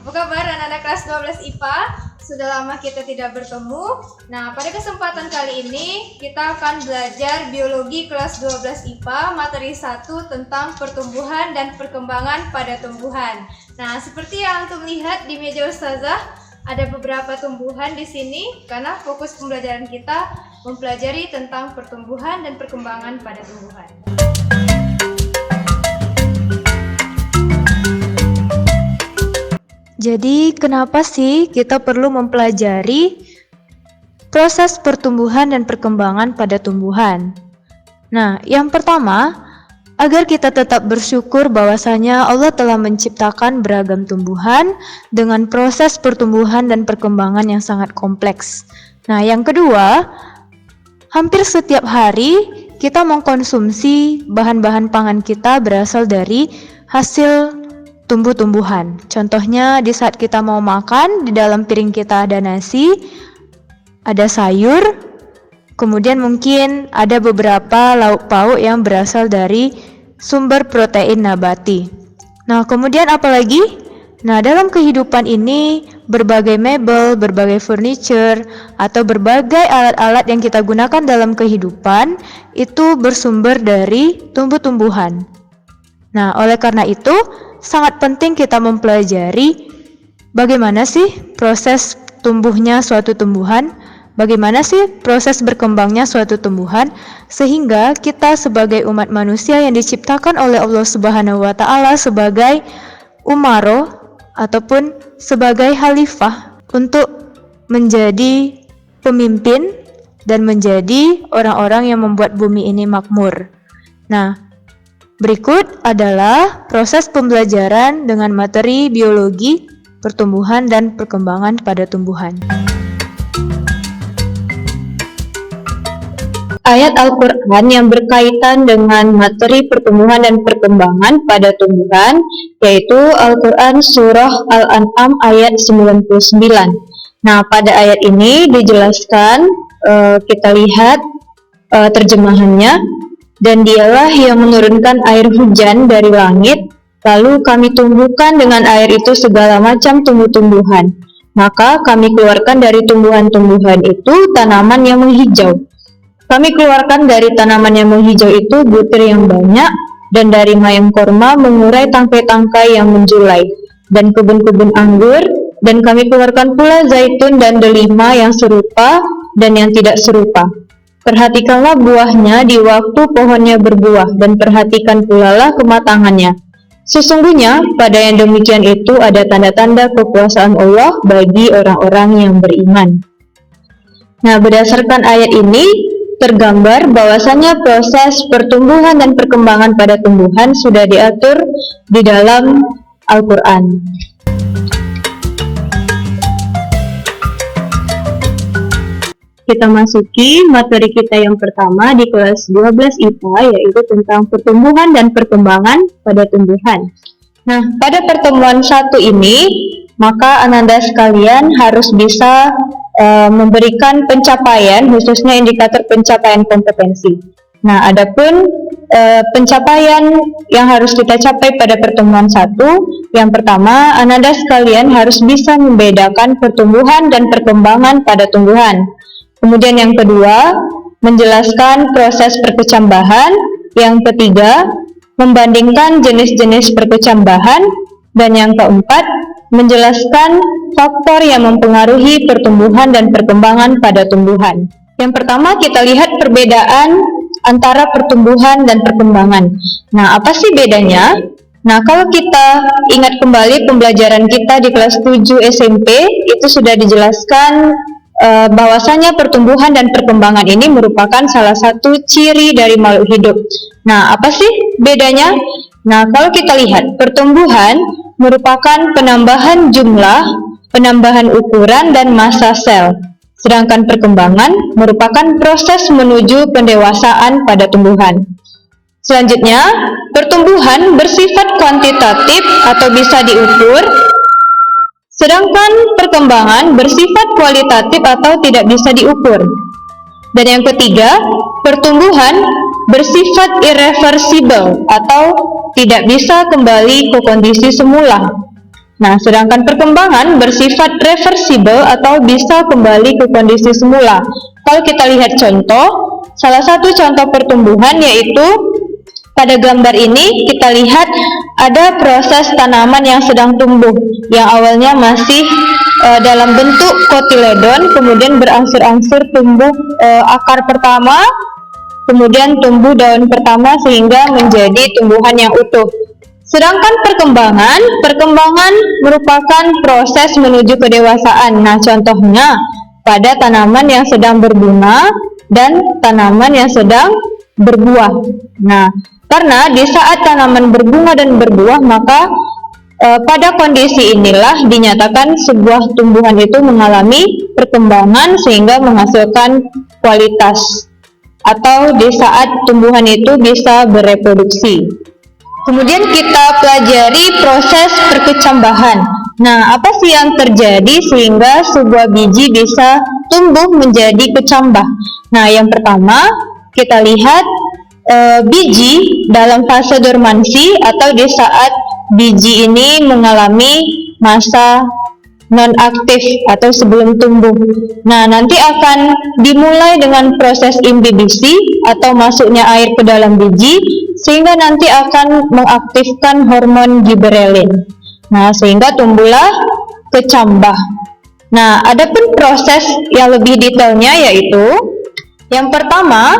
Apa kabar anak-anak kelas 12 IPA? Sudah lama kita tidak bertemu. Nah, pada kesempatan kali ini kita akan belajar biologi kelas 12 IPA materi 1 tentang pertumbuhan dan perkembangan pada tumbuhan. Nah, seperti yang antum lihat di meja ustazah, ada beberapa tumbuhan di sini karena fokus pembelajaran kita mempelajari tentang pertumbuhan dan perkembangan pada tumbuhan. Jadi, kenapa sih kita perlu mempelajari proses pertumbuhan dan perkembangan pada tumbuhan? Nah, yang pertama, agar kita tetap bersyukur bahwasanya Allah telah menciptakan beragam tumbuhan dengan proses pertumbuhan dan perkembangan yang sangat kompleks. Nah, yang kedua, hampir setiap hari kita mengkonsumsi bahan-bahan pangan kita berasal dari hasil tumbuh-tumbuhan. Contohnya di saat kita mau makan, di dalam piring kita ada nasi, ada sayur, kemudian mungkin ada beberapa lauk pauk yang berasal dari sumber protein nabati. Nah, kemudian apa lagi? Nah, dalam kehidupan ini berbagai mebel, berbagai furniture, atau berbagai alat-alat yang kita gunakan dalam kehidupan itu bersumber dari tumbuh-tumbuhan. Nah, oleh karena itu sangat penting kita mempelajari bagaimana sih proses tumbuhnya suatu tumbuhan, bagaimana sih proses berkembangnya suatu tumbuhan, sehingga kita sebagai umat manusia yang diciptakan oleh Allah Subhanahu wa Ta'ala sebagai umaro ataupun sebagai khalifah untuk menjadi pemimpin dan menjadi orang-orang yang membuat bumi ini makmur. Nah, berikut adalah proses pembelajaran dengan materi biologi, pertumbuhan, dan perkembangan pada tumbuhan. Ayat Al-Quran yang berkaitan dengan materi pertumbuhan dan perkembangan pada tumbuhan, yaitu Al-Quran Surah Al-An'am ayat 99. Nah, pada ayat ini dijelaskan, kita lihat terjemahannya. Dan dialah yang menurunkan air hujan dari langit, lalu kami tumbuhkan dengan air itu segala macam tumbuh-tumbuhan. Maka kami keluarkan dari tumbuhan-tumbuhan itu tanaman yang menghijau. Kami keluarkan dari tanaman yang menghijau itu butir yang banyak, dan dari mayang korma mengurai tangkai-tangkai yang menjulai, dan kebun-kebun anggur, dan kami keluarkan pula zaitun dan delima yang serupa dan yang tidak serupa. Perhatikanlah buahnya di waktu pohonnya berbuah, dan perhatikan pulalah kematangannya. Sesungguhnya pada yang demikian itu ada tanda-tanda kekuasaan Allah bagi orang-orang yang beriman. Nah, berdasarkan ayat ini tergambar bahwasanya proses pertumbuhan dan perkembangan pada tumbuhan sudah diatur di dalam Al-Quran. Kita masuki materi kita yang pertama di kelas 12 IPA, yaitu tentang pertumbuhan dan perkembangan pada tumbuhan. Nah, pada pertemuan 1 ini, maka Ananda sekalian harus bisa memberikan pencapaian, khususnya indikator pencapaian kompetensi. Nah, adapun pencapaian yang harus kita capai pada pertemuan 1, yang pertama, Ananda sekalian harus bisa membedakan pertumbuhan dan perkembangan pada tumbuhan. Kemudian yang kedua, menjelaskan proses perkecambahan. Yang ketiga, membandingkan jenis-jenis perkecambahan. Dan yang keempat, menjelaskan faktor yang mempengaruhi pertumbuhan dan perkembangan pada tumbuhan. Yang pertama, kita lihat perbedaan antara pertumbuhan dan perkembangan. Nah, apa sih bedanya? Nah, kalau kita ingat kembali pembelajaran kita di kelas 7 SMP, itu sudah dijelaskan bahwasanya pertumbuhan dan perkembangan ini merupakan salah satu ciri dari makhluk hidup. Nah, apa sih bedanya? Nah, kalau kita lihat, pertumbuhan merupakan penambahan jumlah, penambahan ukuran dan massa sel. Sedangkan perkembangan merupakan proses menuju pendewasaan pada tumbuhan. Selanjutnya, pertumbuhan bersifat kuantitatif atau bisa diukur, sedangkan perkembangan bersifat kualitatif atau tidak bisa diukur. Dan yang ketiga, pertumbuhan bersifat irreversible atau tidak bisa kembali ke kondisi semula. Nah, sedangkan perkembangan bersifat reversibel atau bisa kembali ke kondisi semula. Kalau kita lihat contoh, salah satu contoh pertumbuhan yaitu pada gambar ini kita lihat ada proses tanaman yang sedang tumbuh, yang awalnya masih dalam bentuk kotiledon, kemudian berangsur-angsur tumbuh akar pertama, kemudian tumbuh daun pertama sehingga menjadi tumbuhan yang utuh. Sedangkan perkembangan merupakan proses menuju kedewasaan. Nah, contohnya pada tanaman yang sedang berbunga dan tanaman yang sedang berbuah. Nah, karena di saat tanaman berbunga dan berbuah, maka pada kondisi inilah dinyatakan sebuah tumbuhan itu mengalami perkembangan sehingga menghasilkan kualitas, atau di saat tumbuhan itu bisa bereproduksi. Kemudian kita pelajari proses perkecambahan. Nah, apa sih yang terjadi sehingga sebuah biji bisa tumbuh menjadi kecambah? Nah, yang pertama kita lihat biji dalam fase dormansi atau di saat biji ini mengalami masa non-aktif atau sebelum tumbuh. Nah, nanti akan dimulai dengan proses imbibisi atau masuknya air ke dalam biji sehingga nanti akan mengaktifkan hormon giberelin. Nah, sehingga tumbuhlah kecambah. Nah, adapun proses yang lebih detailnya yaitu yang pertama,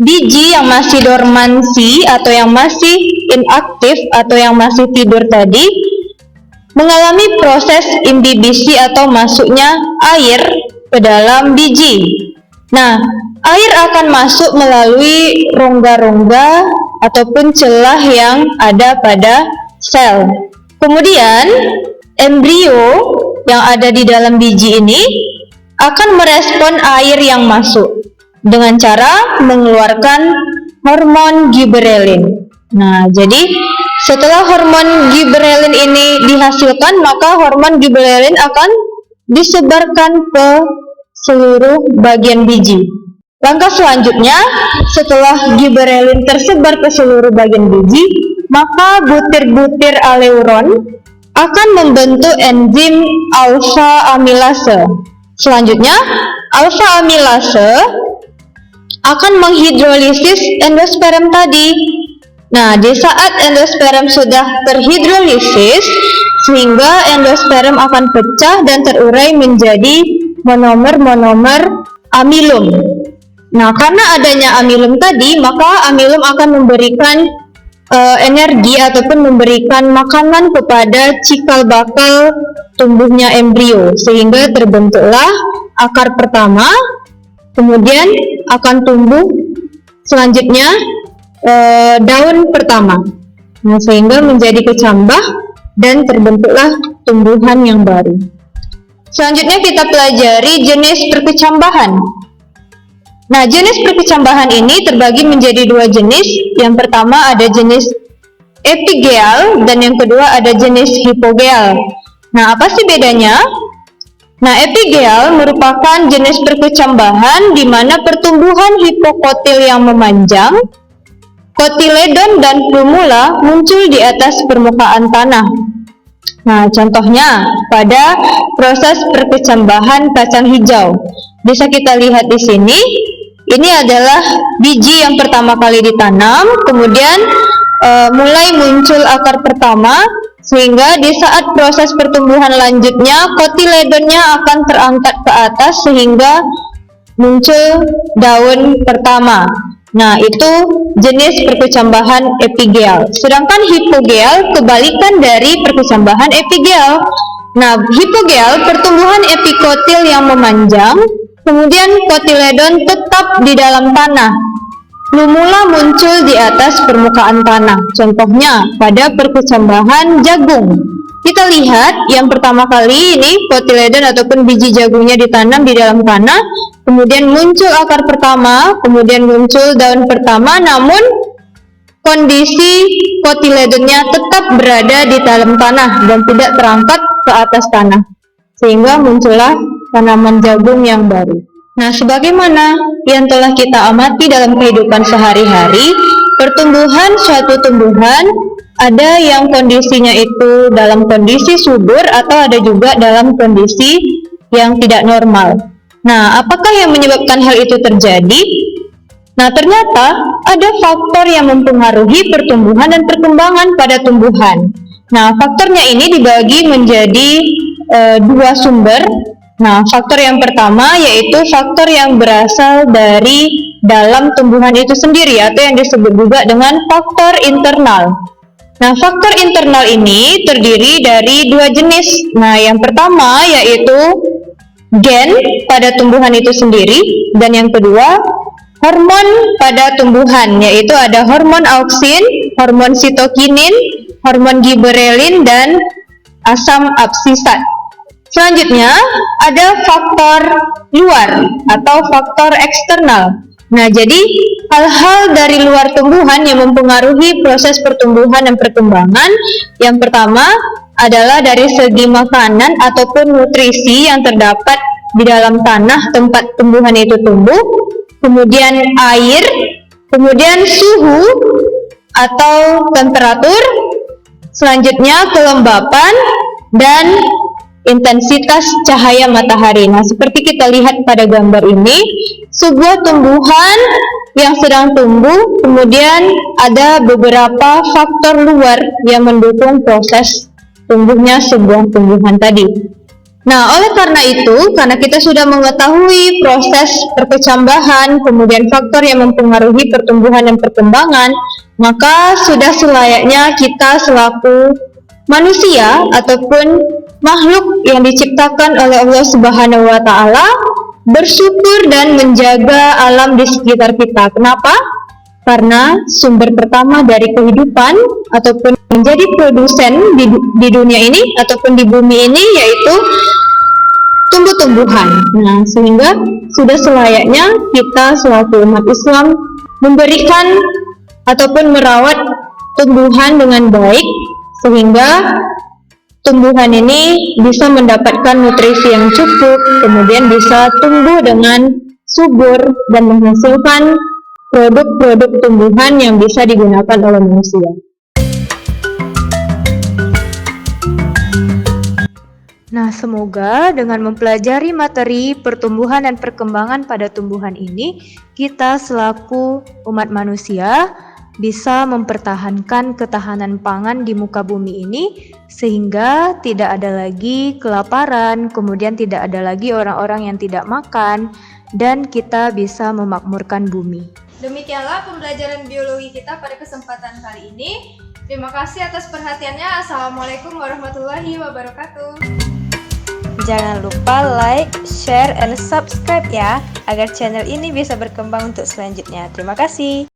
biji yang masih dormansi atau yang masih inaktif atau yang masih tidur tadi mengalami proses imbibisi atau masuknya air ke dalam biji. Nah, air akan masuk melalui rongga-rongga ataupun celah yang ada pada sel. Kemudian, embrio yang ada di dalam biji ini akan merespon air yang masuk dengan cara mengeluarkan hormon giberelin. Nah, jadi setelah hormon giberelin ini dihasilkan, maka hormon giberelin akan disebarkan ke seluruh bagian biji. Langkah selanjutnya, setelah giberelin tersebar ke seluruh bagian biji, maka butir-butir aleuron akan membentuk enzim alfa amilase. Selanjutnya, alfa amilase akan menghidrolisis endosperm tadi. Nah, di saat endosperm sudah terhidrolisis, sehingga endosperm akan pecah dan terurai menjadi monomer-monomer amilum. Nah, karena adanya amilum tadi, maka amilum akan memberikan energi ataupun memberikan makanan kepada cikal bakal tumbuhnya embrio, sehingga terbentuklah akar pertama, kemudian akan tumbuh selanjutnya daun pertama. Nah, sehingga menjadi kecambah dan terbentuklah tumbuhan yang baru. Selanjutnya kita pelajari jenis perkecambahan. Nah, jenis perkecambahan ini terbagi menjadi dua jenis. Yang pertama ada jenis epigeal dan yang kedua ada jenis hipogeal. Nah, apa sih bedanya? Nah, epigeal merupakan jenis perkecambahan di mana pertumbuhan hipokotil yang memanjang, kotiledon dan plumula muncul di atas permukaan tanah. Nah, contohnya pada proses perkecambahan kacang hijau. Bisa kita lihat di sini. Ini adalah biji yang pertama kali ditanam, kemudian mulai muncul akar pertama, sehingga di saat proses pertumbuhan lanjutnya, kotiledonnya akan terangkat ke atas sehingga muncul daun pertama. Nah, itu jenis perkecambahan epigeal. Sedangkan hipogeal kebalikan dari perkecambahan epigeal. Nah, hipogeal pertumbuhan epikotil yang memanjang, kemudian kotiledon tetap di dalam tanah. Plumula muncul di atas permukaan tanah. Contohnya pada perkecambahan jagung. Kita lihat yang pertama kali ini kotiledon ataupun biji jagungnya ditanam di dalam tanah, kemudian muncul akar pertama, kemudian muncul daun pertama, namun kondisi kotiledonnya tetap berada di dalam tanah dan tidak terangkat ke atas tanah, sehingga muncullah tanaman jagung yang baru. Nah, sebagaimana yang telah kita amati dalam kehidupan sehari-hari, pertumbuhan suatu tumbuhan Ada yang kondisinya itu dalam kondisi subur atau ada juga dalam kondisi yang tidak normal. Nah, apakah yang menyebabkan hal itu terjadi? Nah, ternyata ada faktor yang mempengaruhi pertumbuhan dan perkembangan pada tumbuhan. Nah, faktornya ini dibagi menjadi dua sumber. Nah, faktor yang pertama yaitu faktor yang berasal dari dalam tumbuhan itu sendiri atau yang disebut juga dengan faktor internal. Nah, faktor internal ini terdiri dari dua jenis. Nah, yang pertama yaitu gen pada tumbuhan itu sendiri, dan yang kedua hormon pada tumbuhan, yaitu ada hormon auksin, hormon sitokinin, hormon giberelin, dan asam absisat. Selanjutnya ada faktor luar atau faktor eksternal. Nah, jadi hal-hal dari luar tumbuhan yang mempengaruhi proses pertumbuhan dan perkembangan. Yang pertama adalah dari segi makanan ataupun nutrisi yang terdapat di dalam tanah tempat tumbuhan itu tumbuh, kemudian air, kemudian suhu atau temperatur, selanjutnya kelembapan, dan intensitas cahaya matahari. Nah, seperti kita lihat pada gambar ini, sebuah tumbuhan yang sedang tumbuh, kemudian ada beberapa faktor luar yang mendukung proses tumbuhnya sebuah tumbuhan tadi. Nah, oleh karena itu, karena kita sudah mengetahui proses perkecambahan, kemudian faktor yang mempengaruhi pertumbuhan dan perkembangan, maka sudah selayaknya kita selaku manusia ataupun makhluk yang diciptakan oleh Allah Subhanahu wa Ta'ala bersyukur dan menjaga alam di sekitar kita. Kenapa? Karena sumber pertama dari kehidupan ataupun menjadi produsen di dunia ini ataupun di bumi ini yaitu tumbuh-tumbuhan. Nah, sehingga sudah selayaknya kita selaku umat Islam memberikan ataupun merawat tumbuhan dengan baik sehingga tumbuhan ini bisa mendapatkan nutrisi yang cukup, kemudian bisa tumbuh dengan subur dan menghasilkan produk-produk tumbuhan yang bisa digunakan oleh manusia. Nah, semoga dengan mempelajari materi pertumbuhan dan perkembangan pada tumbuhan ini, kita selaku umat manusia bisa mempertahankan ketahanan pangan di muka bumi ini sehingga tidak ada lagi kelaparan, kemudian tidak ada lagi orang-orang yang tidak makan, dan kita bisa memakmurkan bumi. Demikianlah pembelajaran biologi kita pada kesempatan kali ini. Terima kasih atas perhatiannya. Assalamualaikum warahmatullahi wabarakatuh. Jangan lupa like, share, and subscribe ya, agar channel ini bisa berkembang untuk selanjutnya. Terima kasih.